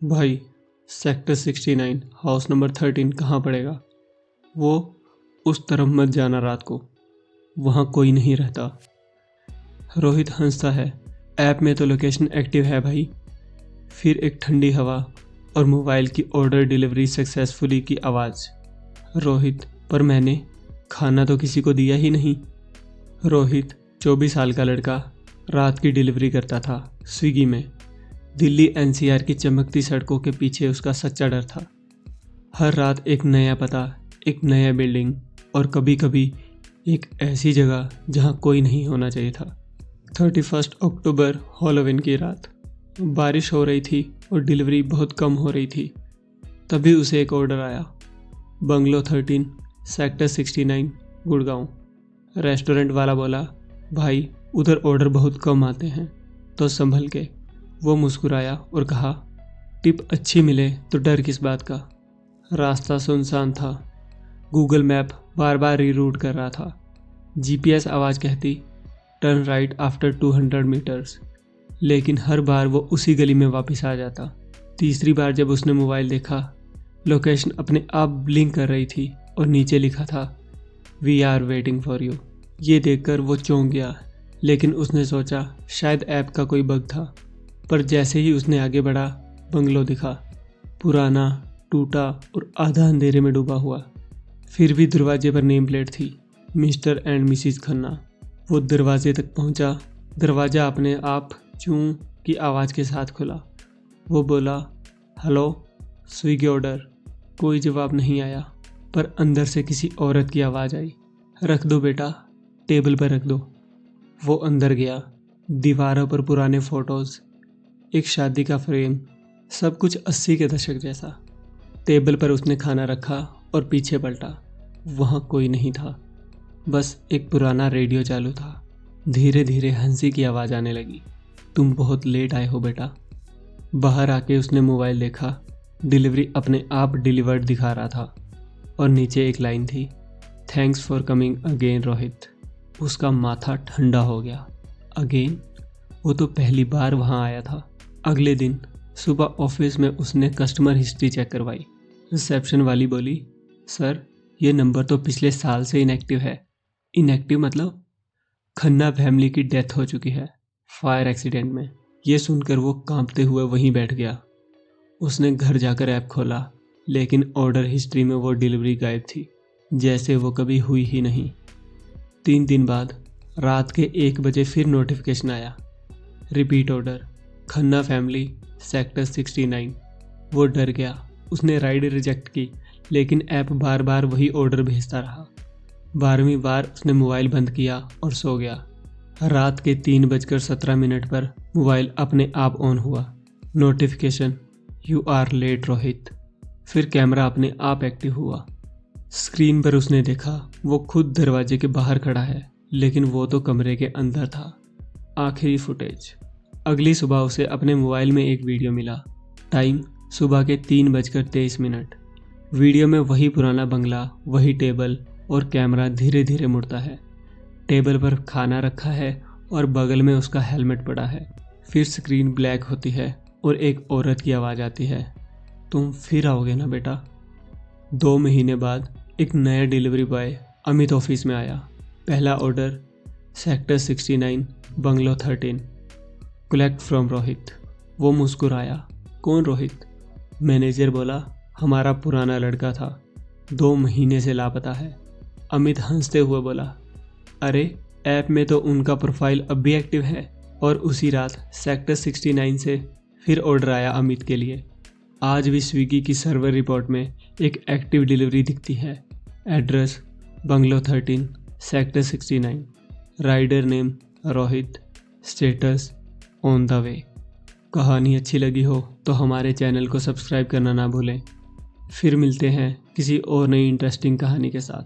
भाई, sector 69 house number 13 कहाँ पड़ेगा? वो उस तरफ मत जाना रात को, वहाँ कोई नहीं रहता। रोहित हंसता है। ऐप में तो लोकेशन एक्टिव है भाई। फिर एक ठंडी हवा और मोबाइल की ऑर्डर डिलीवरी सक्सेसफुली की आवाज़। रोहित, पर मैंने खाना तो किसी को दिया ही नहीं। रोहित 24 साल का लड़का रात की डिलीवरी करता था स्विगी में। दिल्ली एनसीआर की चमकती सड़कों के पीछे उसका सच्चा डर था। हर रात एक नया पता, एक नया बिल्डिंग और कभी कभी एक ऐसी जगह जहां कोई नहीं होना चाहिए था। 31 अक्टूबर हैलोवीन की रात। बारिश हो रही थी और डिलीवरी बहुत कम हो रही थी। तभी उसे एक ऑर्डर आया। Bungalow 13 sector 69 Gurgaon. रेस्टोरेंट वाला बोला, भाई उधर ऑर्डर बहुत कम आते हैं, तो संभल के। वो मुस्कुराया और कहा, टिप अच्छी मिले तो डर किस बात का। रास्ता सुनसान था। गूगल मैप बार बार रीरूट कर रहा था। जीपीएस आवाज़ कहती, टर्न राइट आफ्टर 200 मीटर्स, लेकिन हर बार वो उसी गली में वापस आ जाता। तीसरी बार जब उसने मोबाइल देखा, लोकेशन अपने आप ब्लिंक कर रही थी और नीचे लिखा था, we are waiting for you. ये देखकर वो चौंक गया, लेकिन उसने सोचा शायद ऐप का कोई बग था। पर जैसे ही उसने आगे बढ़ा, बंगलो दिखा, पुराना, टूटा और आधा अंधेरे में डूबा हुआ। फिर भी दरवाजे पर नेम प्लेट थी, मिस्टर एंड मिसिज खन्ना। वो दरवाजे तक पहुंचा। दरवाज़ा अपने आप चूं की आवाज़ के साथ खुला। वो बोला, हेलो, स्विगी ऑर्डर। कोई जवाब नहीं आया, पर अंदर से किसी औरत की आवाज़ आई, रख दो बेटा, टेबल पर रख दो। वो अंदर गया। दीवारों पर पुराने फ़ोटोज़, एक शादी का फ्रेम, सब कुछ 80 के दशक जैसा। टेबल पर उसने खाना रखा और पीछे पलटा। वहाँ कोई नहीं था, बस एक पुराना रेडियो चालू था। धीरे धीरे हंसी की आवाज़ आने लगी, तुम बहुत लेट आए हो बेटा। बाहर आके उसने मोबाइल देखा। डिलीवरी अपने आप डिलीवर्ड दिखा रहा था और नीचे एक लाइन थी, thanks for coming again Rohit. उसका माथा ठंडा हो गया। अगेन? वो तो पहली बार वहाँ आया था। अगले दिन सुबह ऑफिस में उसने कस्टमर हिस्ट्री चेक करवाई। रिसेप्शन वाली बोली, सर ये नंबर तो पिछले साल से इनएक्टिव है। इनएक्टिव मतलब? खन्ना फैमिली की डेथ हो चुकी है फायर एक्सीडेंट में। ये सुनकर वो कांपते हुए वहीं बैठ गया। उसने घर जाकर ऐप खोला, लेकिन ऑर्डर हिस्ट्री में वो डिलीवरी गायब थी, जैसे वो कभी हुई ही नहीं। 3 दिन बाद रात के 1 बजे फिर नोटिफिकेशन आया, repeat order, Khanna family sector 69। वो डर गया। उसने राइड रिजेक्ट की, लेकिन ऐप बार बार वही ऑर्डर भेजता रहा। 12वीं बार उसने मोबाइल बंद किया और सो गया। रात के 3:17 पर मोबाइल अपने आप ऑन हुआ। Notification, you are late Rohit. फिर कैमरा अपने आप एक्टिव हुआ। स्क्रीन पर उसने देखा वो खुद दरवाजे के बाहर खड़ा है, लेकिन वो तो कमरे के अंदर था। आखिरी फुटेज। अगली सुबह उसे अपने मोबाइल में एक वीडियो मिला। टाइम सुबह के 3:23। वीडियो में वही पुराना बंगला, वही टेबल और कैमरा धीरे धीरे मुड़ता है। टेबल पर खाना रखा है और बगल में उसका हेलमेट पड़ा है। फिर स्क्रीन ब्लैक होती है और एक औरत की आवाज़ आती है, तुम फिर आओगे ना बेटा। 2 महीने बाद एक नया डिलीवरी बॉय अमित ऑफिस में आया। पहला order, sector 69 bungalow 13, collect from Rohit. वो मुस्कुराया, कौन रोहित? मैनेजर बोला, हमारा पुराना लड़का था, 2 महीने से लापता है। अमित हंसते हुए बोला, अरे ऐप में तो उनका प्रोफाइल अब भी एक्टिव है। और उसी रात सेक्टर 69 से फिर ऑर्डर आया अमित के लिए। आज भी स्विगी की सर्वर रिपोर्ट में एक एक्टिव डिलीवरी दिखती है। Address, bungalow 13 sector 69। Rider name Rohit. Status, on the way. कहानी अच्छी लगी हो तो हमारे चैनल को सब्सक्राइब करना ना भूलें। फिर मिलते हैं किसी और नई इंटरेस्टिंग कहानी के साथ।